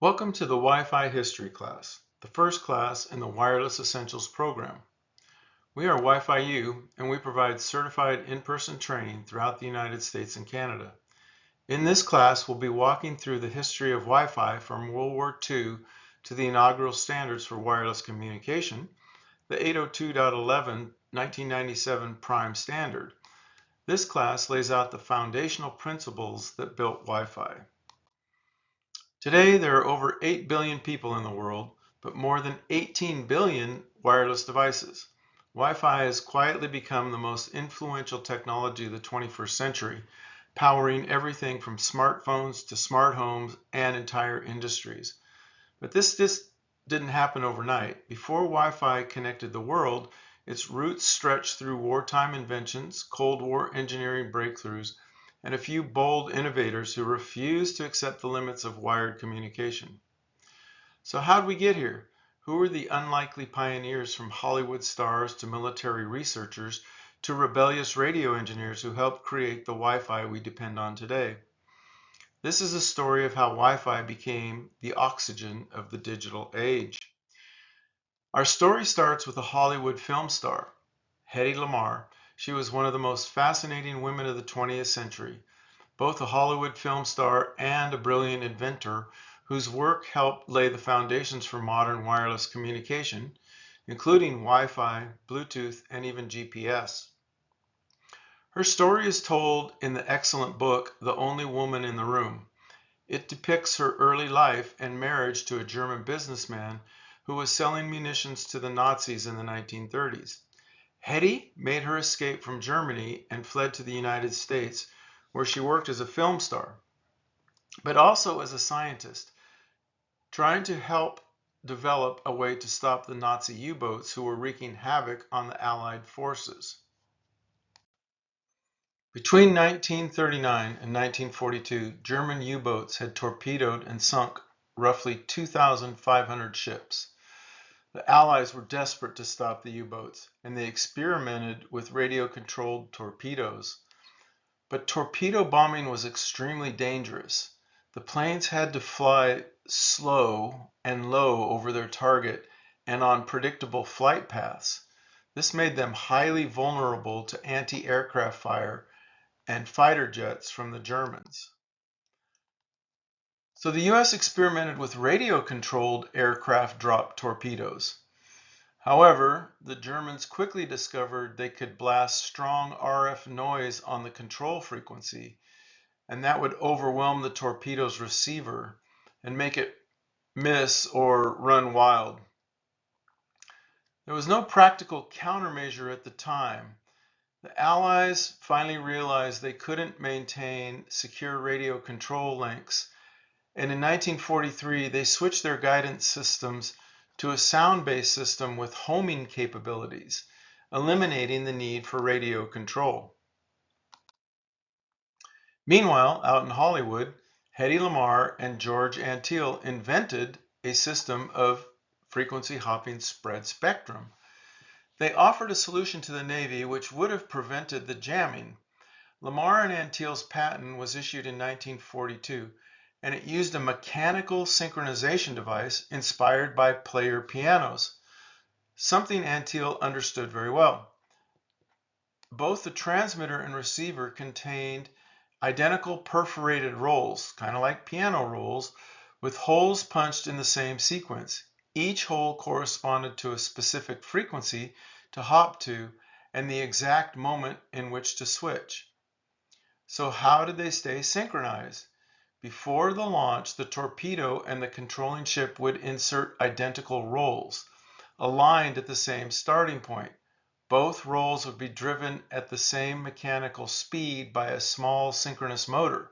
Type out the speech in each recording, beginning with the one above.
Welcome to the Wi-Fi History class, the first class in the Wireless Essentials program. We are wifi-U and we provide certified in-person training throughout the United States and Canada. In this class, we'll be walking through the history of Wi-Fi from World War II to the inaugural standards for wireless communication, the 802.11 1997 prime standard. This class lays out the foundational principles that built Wi-Fi. Today, there are over 8 billion people in the world, but more than 18 billion wireless devices. Wi-Fi has quietly become the most influential technology of the 21st century, powering everything from smartphones to smart homes and entire industries. But this just didn't happen overnight. Before Wi-Fi connected the world, its roots stretched through wartime inventions, Cold War engineering breakthroughs, and a few bold innovators who refused to accept the limits of wired communication. So how'd we get here? Who were the unlikely pioneers, from Hollywood stars to military researchers to rebellious radio engineers who helped create the Wi-Fi we depend on today? This is a story of how Wi-Fi became the oxygen of the digital age. Our story starts with a Hollywood film star, Hedy Lamarr. She was one of the most fascinating women of the 20th century, both a Hollywood film star and a brilliant inventor whose work helped lay the foundations for modern wireless communication, including Wi-Fi, Bluetooth, and even GPS. Her story is told in the excellent book, The Only Woman in the Room. It depicts her early life and marriage to a German businessman who was selling munitions to the Nazis in the 1930s. Hedy made her escape from Germany and fled to the United States, where she worked as a film star, but also as a scientist, trying to help develop a way to stop the Nazi U-boats who were wreaking havoc on the Allied forces. Between 1939 and 1942, German U-boats had torpedoed and sunk roughly 2,500 ships. The Allies were desperate to stop the U-boats, and they experimented with radio-controlled torpedoes. But torpedo bombing was extremely dangerous. The planes had to fly slow and low over their target and on predictable flight paths. This made them highly vulnerable to anti-aircraft fire and fighter jets from the Germans. So the US experimented with radio-controlled aircraft drop torpedoes. However, the Germans quickly discovered they could blast strong RF noise on the control frequency, and that would overwhelm the torpedo's receiver and make it miss or run wild. There was no practical countermeasure at the time. The Allies finally realized they couldn't maintain secure radio control links, and in 1943 they switched their guidance systems to a sound-based system with homing capabilities, eliminating the need for radio control. Meanwhile, out in Hollywood, Hedy Lamarr and George Antheil invented a system of frequency hopping spread spectrum. They offered a solution to the Navy which would have prevented the jamming. Lamarr and Antheil's patent was issued in 1942, and it used a mechanical synchronization device inspired by player pianos, something Antheil understood very well. Both the transmitter and receiver contained identical perforated rolls, kind of like piano rolls, with holes punched in the same sequence. Each hole corresponded to a specific frequency to hop to and the exact moment in which to switch. So how did they stay synchronized? Before the launch, the torpedo and the controlling ship would insert identical rolls, aligned at the same starting point. Both rolls would be driven at the same mechanical speed by a small synchronous motor.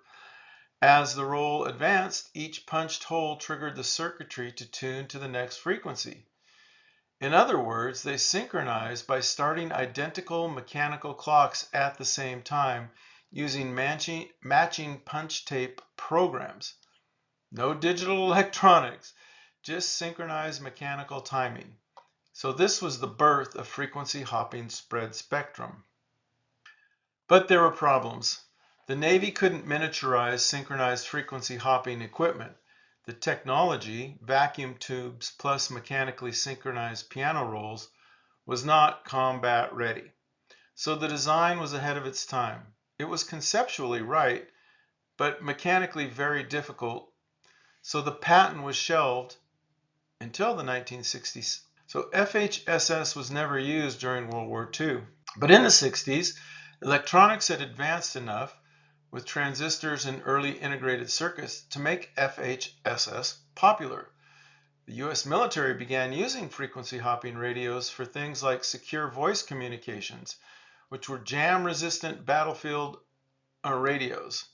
As the roll advanced, each punched hole triggered the circuitry to tune to the next frequency. In other words, they synchronized by starting identical mechanical clocks at the same time, using matching punch tape programs. No digital electronics, just synchronized mechanical timing. So this was the birth of frequency hopping spread spectrum. But there were problems. The Navy couldn't miniaturize synchronized frequency hopping equipment. The technology, vacuum tubes plus mechanically synchronized piano rolls, was not combat ready. So the design was ahead of its time. It was conceptually right, but mechanically very difficult. So the patent was shelved until the 1960s. So FHSS was never used during World War II. But in the 60s, electronics had advanced enough with transistors and early integrated circuits to make FHSS popular. The US military began using frequency hopping radios for things like secure voice communications, which were jam-resistant battlefield radios,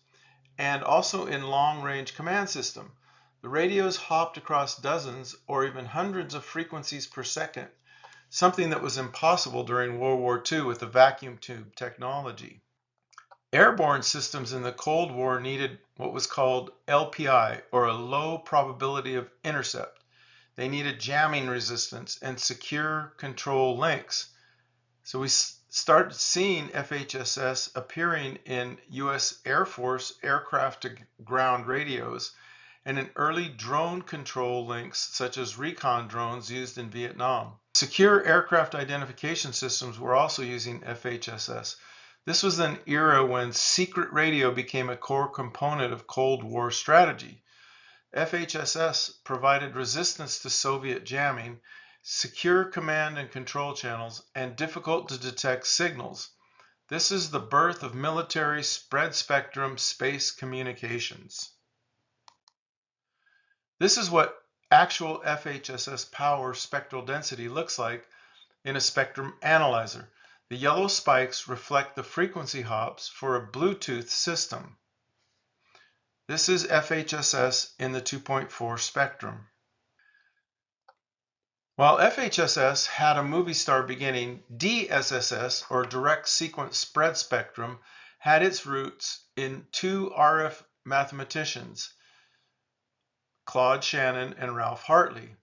and also in long-range command system. The radios hopped across dozens or even hundreds of frequencies per second, something that was impossible during World War II with the vacuum tube technology. Airborne systems in the Cold War needed what was called LPI, or a low probability of intercept. They needed jamming resistance and secure control links. So we started seeing FHSS appearing in US Air Force aircraft-to-ground radios and in early drone control links such as recon drones used in Vietnam. Secure aircraft identification systems were also using FHSS. This was an era when secret radio became a core component of Cold War strategy. FHSS provided resistance to Soviet jamming, secure command and control channels, and difficult to detect signals. This is the birth of military spread spectrum space communications. This is what actual FHSS power spectral density looks like in a spectrum analyzer. The yellow spikes reflect the frequency hops for a Bluetooth system. This is FHSS in the 2.4 spectrum. While FHSS had a movie star beginning, DSSS, or direct sequence spread spectrum, had its roots in two RF mathematicians, Claude Shannon and Ralph Hartley.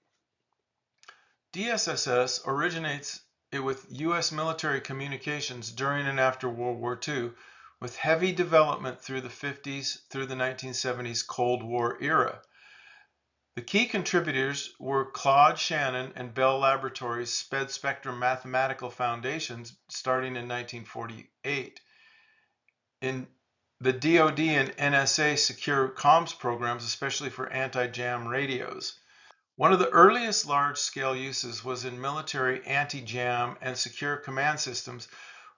DSSS originates with U.S. military communications during and after World War II, with heavy development through the 50s through the 1970s Cold War era. The key contributors were Claude Shannon and Bell Laboratories' Sped Spectrum Mathematical Foundations starting in 1948. In the DoD and NSA secure comms programs, especially for anti-jam radios. One of the earliest large-scale uses was in military anti-jam and secure command systems,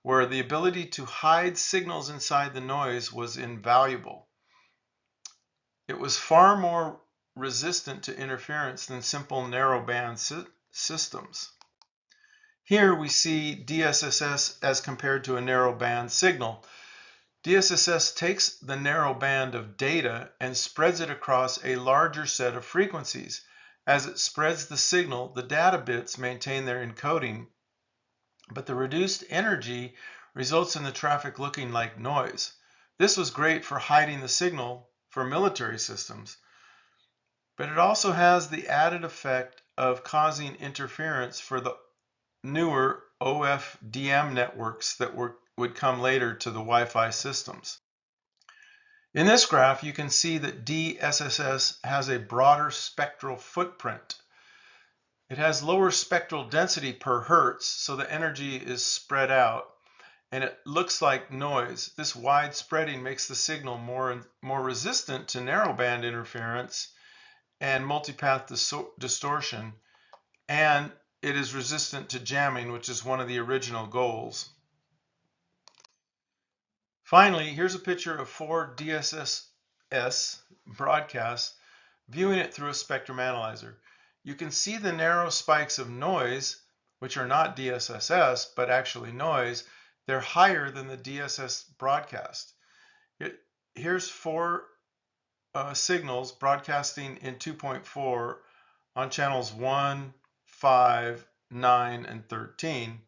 where the ability to hide signals inside the noise was invaluable. It was far more resistant to interference than simple narrowband systems. Here we see DSSS as compared to a narrowband signal. DSSS takes the narrow band of data and spreads it across a larger set of frequencies. As it spreads the signal, the data bits maintain their encoding, but the reduced energy results in the traffic looking like noise. This was great for hiding the signal for military systems, but it also has the added effect of causing interference for the newer OFDM networks that would come later to the Wi-Fi systems. In this graph, you can see that DSSS has a broader spectral footprint. It has lower spectral density per hertz, so the energy is spread out, and it looks like noise. This wide spreading makes the signal more resistant to narrowband interference and multipath distortion, and it is resistant to jamming, which is one of the original goals. Finally, here's a picture of 4 DSSS broadcasts, viewing it through a spectrum analyzer. You can see the narrow spikes of noise, which are not DSSS, but actually noise. They're higher than the DSS broadcast. Here's 4 signals broadcasting in 2.4 on channels 1, 5, 9, and 13.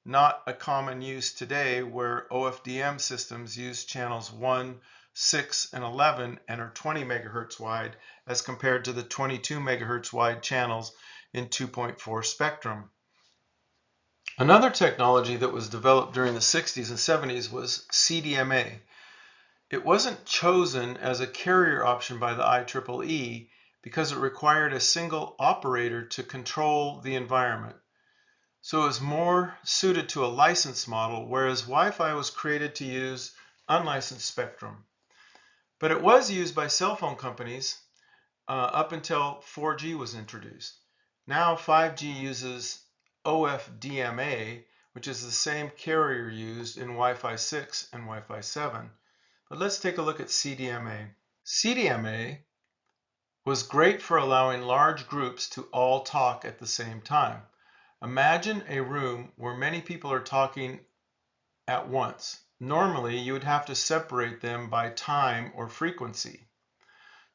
Not a common use today, where OFDM systems use channels 1, 6, and 11 and are 20 megahertz wide as compared to the 22 megahertz wide channels in 2.4 spectrum. Another technology that was developed during the 60s and 70s was CDMA. It wasn't chosen as a carrier option by the IEEE, because it required a single operator to control the environment. So it was more suited to a licensed model, whereas Wi-Fi was created to use unlicensed spectrum. But it was used by cell phone companies up until 4G was introduced. Now 5G uses OFDMA, which is the same carrier used in Wi-Fi 6 and Wi-Fi 7. But let's take a look at CDMA. CDMA was great for allowing large groups to all talk at the same time. Imagine a room where many people are talking at once. Normally, you would have to separate them by time or frequency.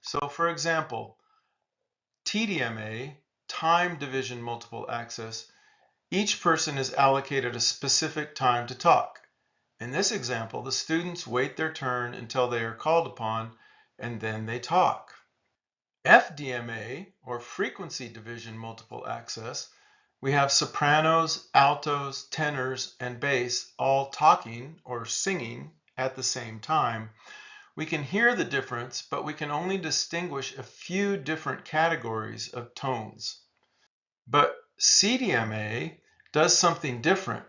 So, for example, TDMA, time division multiple access, each person is allocated a specific time to talk. In this example, the students wait their turn until they are called upon, and then they talk. FDMA, or frequency division multiple access, we have sopranos, altos, tenors, and bass all talking or singing at the same time. We can hear the difference, but we can only distinguish a few different categories of tones. But CDMA does something different.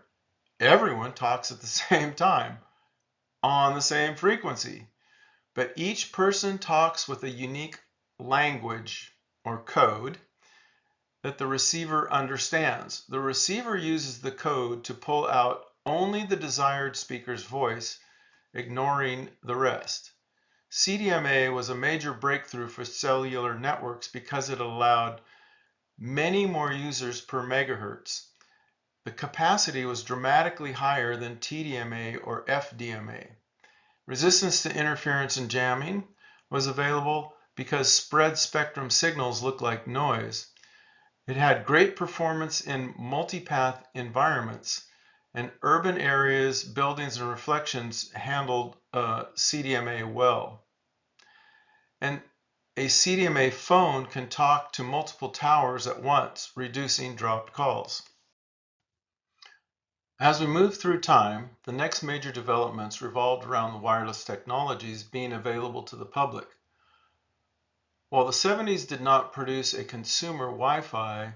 Everyone talks at the same time on the same frequency, but each person talks with a unique language or code that the receiver understands. The receiver uses the code to pull out only the desired speaker's voice, ignoring the rest. CDMA was a major breakthrough for cellular networks because it allowed many more users per megahertz. The capacity was dramatically higher than TDMA or FDMA. Resistance to interference and jamming was available because spread spectrum signals look like noise. It had great performance in multipath environments, and urban areas, buildings, and reflections handled CDMA well. And a CDMA phone can talk to multiple towers at once, reducing dropped calls. As we move through time, the next major developments revolved around the wireless technologies being available to the public. While the 70s did not produce a consumer Wi-Fi,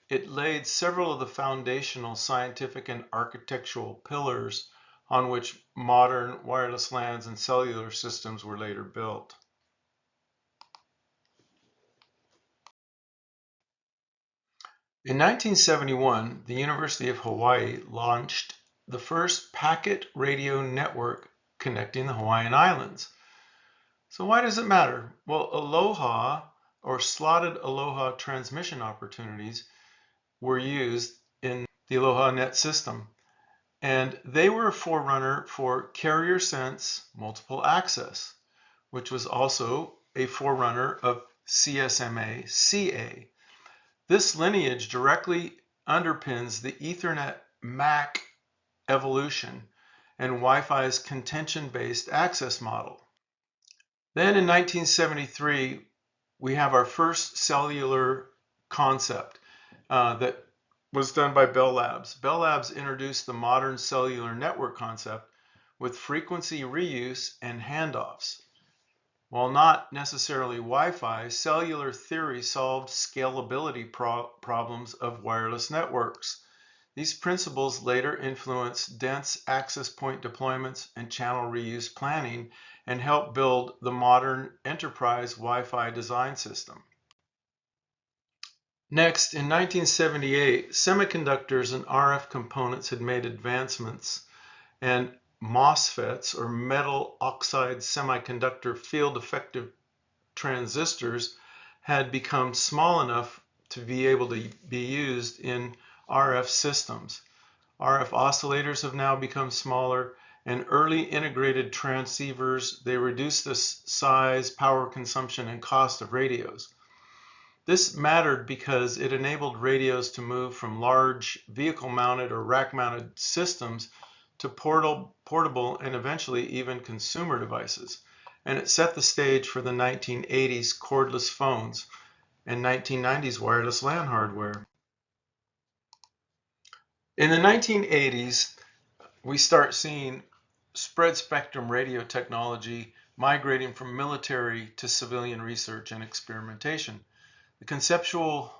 it laid several of the foundational scientific and architectural pillars on which modern wireless LANs and cellular systems were later built. In 1971, the University of Hawaii launched the first packet radio network connecting the Hawaiian Islands. So why does it matter? Well, Aloha or slotted Aloha transmission opportunities were used in the Aloha Net system, and they were a forerunner for carrier sense multiple access, which was also a forerunner of CSMA CA. This lineage directly underpins the Ethernet MAC evolution and Wi-Fi's contention-based access model. Then in 1973, we have our first cellular concept that was done by Bell Labs. Bell Labs introduced the modern cellular network concept with frequency reuse and handoffs. While not necessarily Wi-Fi, cellular theory solved scalability problems of wireless networks. These principles later influenced dense access point deployments and channel reuse planning and helped build the modern enterprise Wi-Fi design system. Next, in 1978, semiconductors and RF components had made advancements, and MOSFETs, or metal oxide semiconductor field effective transistors, had become small enough to be able to be used in RF systems. RF oscillators have now become smaller, and early integrated transceivers, they reduce the size, power consumption, and cost of radios. This mattered because it enabled radios to move from large vehicle-mounted or rack-mounted systems to portable and eventually even consumer devices. And it set the stage for the 1980s cordless phones and 1990s wireless LAN hardware. In the 1980s, we start seeing spread spectrum radio technology migrating from military to civilian research and experimentation. The conceptual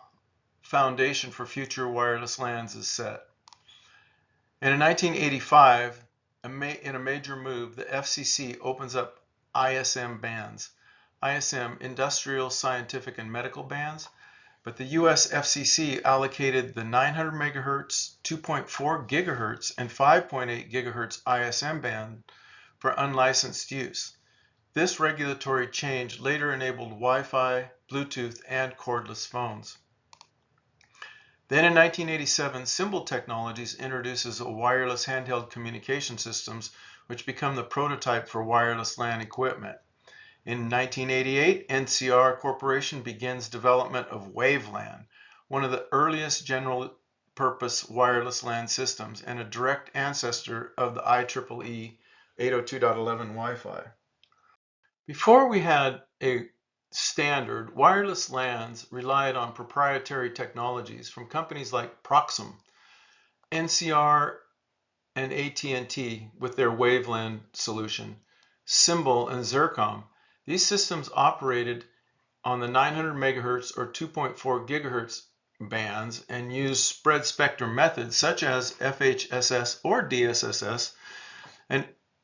foundation for future wireless LANs is set. And in 1985, in a major move, the FCC opens up ISM bands. ISM, Industrial, Scientific, and Medical bands. But the US FCC allocated the 900 megahertz, 2.4 gigahertz, and 5.8 gigahertz ISM band for unlicensed use. This regulatory change later enabled Wi-Fi, Bluetooth, and cordless phones. Then in 1987, Symbol Technologies introduces a wireless handheld communication systems, which become the prototype for wireless LAN equipment. In 1988, NCR Corporation begins development of WaveLAN, one of the earliest general-purpose wireless LAN systems and a direct ancestor of the IEEE 802.11 Wi-Fi. Before we had a standard, wireless LANs relied on proprietary technologies from companies like Proxim, NCR, and AT&T with their WaveLAN solution, Symbol, and Zircom. These systems operated on the 900 megahertz or 2.4 gigahertz bands and used spread spectrum methods such as FHSS or DSSS,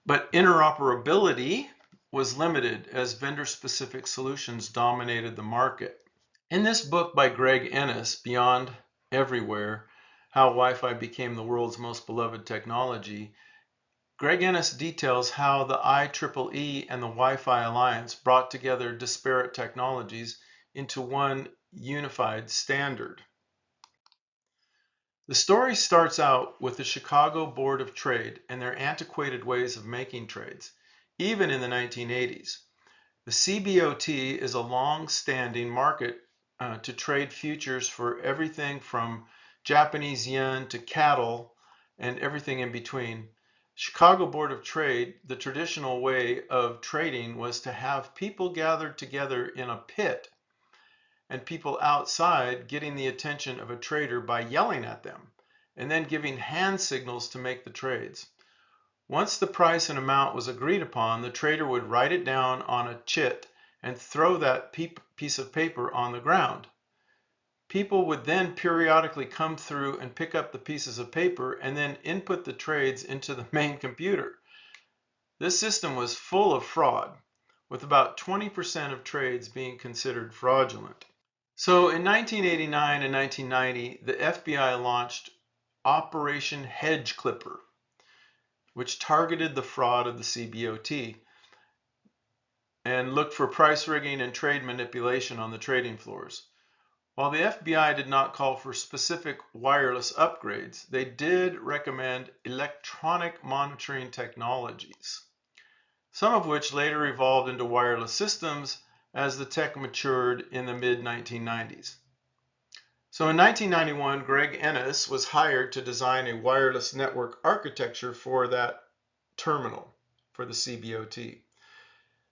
but interoperability was limited as vendor-specific solutions dominated the market. In this book by Greg Ennis, Beyond Everywhere, How Wi-Fi Became the World's Most Beloved Technology, Greg Ennis details how the IEEE and the Wi-Fi Alliance brought together disparate technologies into one unified standard. The story starts out with the Chicago Board of Trade and their antiquated ways of making trades, even in the 1980s. The CBOT is a long-standing market to trade futures for everything from Japanese yen to cattle and everything in between. Chicago Board of Trade, the traditional way of trading was to have people gathered together in a pit and people outside getting the attention of a trader by yelling at them and then giving hand signals to make the trades. Once the price and amount was agreed upon, the trader would write it down on a chit and throw that piece of paper on the ground. People would then periodically come through and pick up the pieces of paper and then input the trades into the main computer. This system was full of fraud, with about 20% of trades being considered fraudulent. So in 1989 and 1990, the FBI launched Operation Hedge Clipper, which targeted the fraud of the CBOT and looked for price rigging and trade manipulation on the trading floors. While the FBI did not call for specific wireless upgrades, they did recommend electronic monitoring technologies, some of which later evolved into wireless systems as the tech matured in the mid-1990s. So in 1991, Greg Ennis was hired to design a wireless network architecture for that terminal, for the CBOT.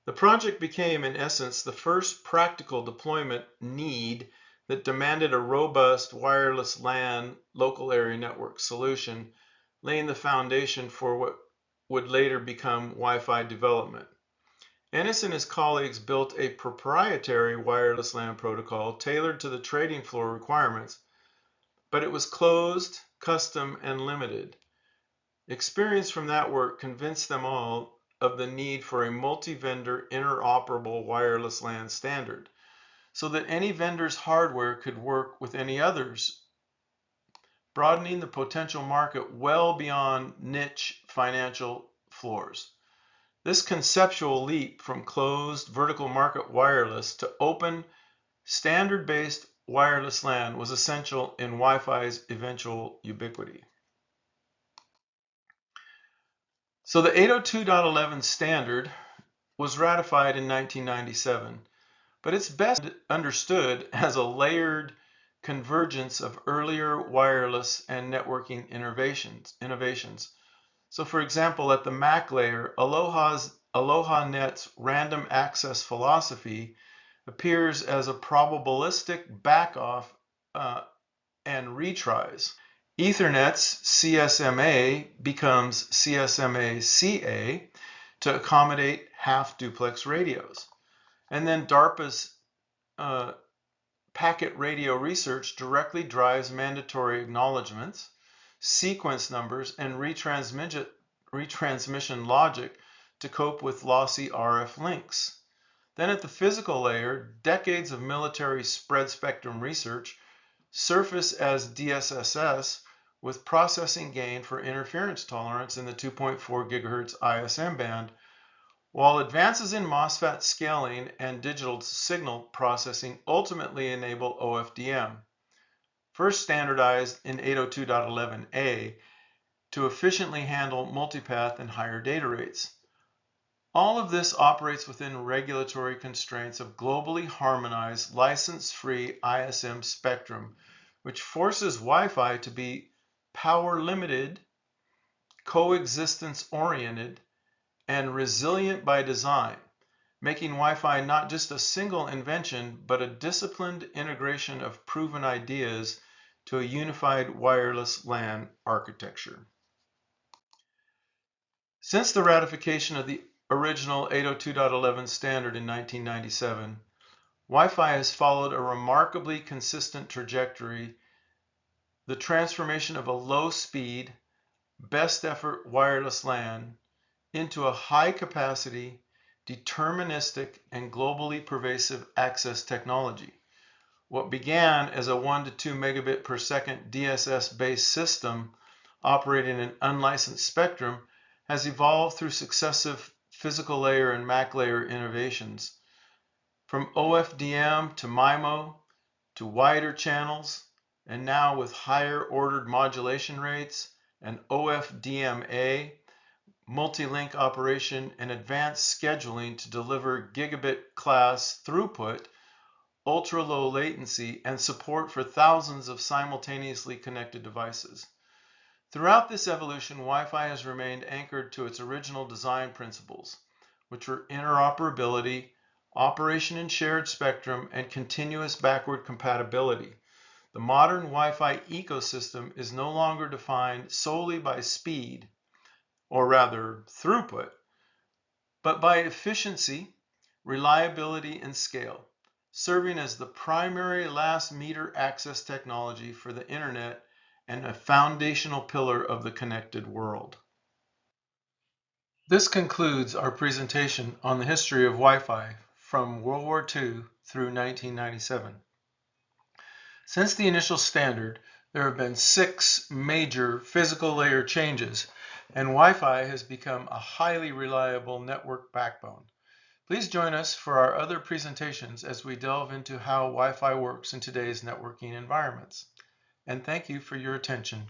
The project became, in essence, the first practical deployment need that demanded a robust wireless LAN local area network solution, laying the foundation for what would later become Wi-Fi development. Ennis and his colleagues built a proprietary wireless LAN protocol tailored to the trading floor requirements, but it was closed, custom, and limited. Experience from that work convinced them all of the need for a multi-vendor interoperable wireless LAN standard, so that any vendor's hardware could work with any others, broadening the potential market well beyond niche financial floors. This conceptual leap from closed vertical market wireless to open standard-based wireless LAN was essential in Wi-Fi's eventual ubiquity. So the 802.11 standard was ratified in 1997, but it's best understood as a layered convergence of earlier wireless and networking innovations. So for example, at the MAC layer, AlohaNet's random access philosophy appears as a probabilistic backoff and retries. Ethernet's CSMA becomes CSMA-CA to accommodate half-duplex radios. And then DARPA's packet radio research directly drives mandatory acknowledgements, sequence numbers, and retransmission logic to cope with lossy RF links. Then at the physical layer, decades of military spread spectrum research surface as DSSS with processing gain for interference tolerance in the 2.4 GHz ISM band, while advances in MOSFET scaling and digital signal processing ultimately enable OFDM, first standardized in 802.11a to efficiently handle multipath and higher data rates. All of this operates within regulatory constraints of globally harmonized license-free ISM spectrum, which forces Wi-Fi to be power-limited, coexistence-oriented, and resilient by design, making Wi-Fi not just a single invention, but a disciplined integration of proven ideas to a unified wireless LAN architecture. Since the ratification of the original 802.11 standard in 1997, Wi-Fi has followed a remarkably consistent trajectory, the transformation of a low-speed, best-effort wireless LAN into a high-capacity, deterministic, and globally pervasive access technology. What began as a 1 to 2 megabit per second DSS-based system operating in unlicensed spectrum has evolved through successive physical layer and MAC layer innovations. From OFDM to MIMO to wider channels, and now with higher ordered modulation rates and OFDMA, multi-link operation, and advanced scheduling to deliver gigabit class throughput, ultra-low latency, and support for thousands of simultaneously connected devices. Throughout this evolution, Wi-Fi has remained anchored to its original design principles, which were interoperability, operation in shared spectrum, and continuous backward compatibility. The modern Wi-Fi ecosystem is no longer defined solely by speed, or rather throughput, but by efficiency, reliability, and scale, serving as the primary last meter access technology for the internet and a foundational pillar of the connected world. This concludes our presentation on the history of Wi-Fi from World War II through 1997. Since the initial standard, there have been 6 major physical layer changes, and Wi-Fi has become a highly reliable network backbone. Please join us for our other presentations as we delve into how Wi-Fi works in today's networking environments. And thank you for your attention.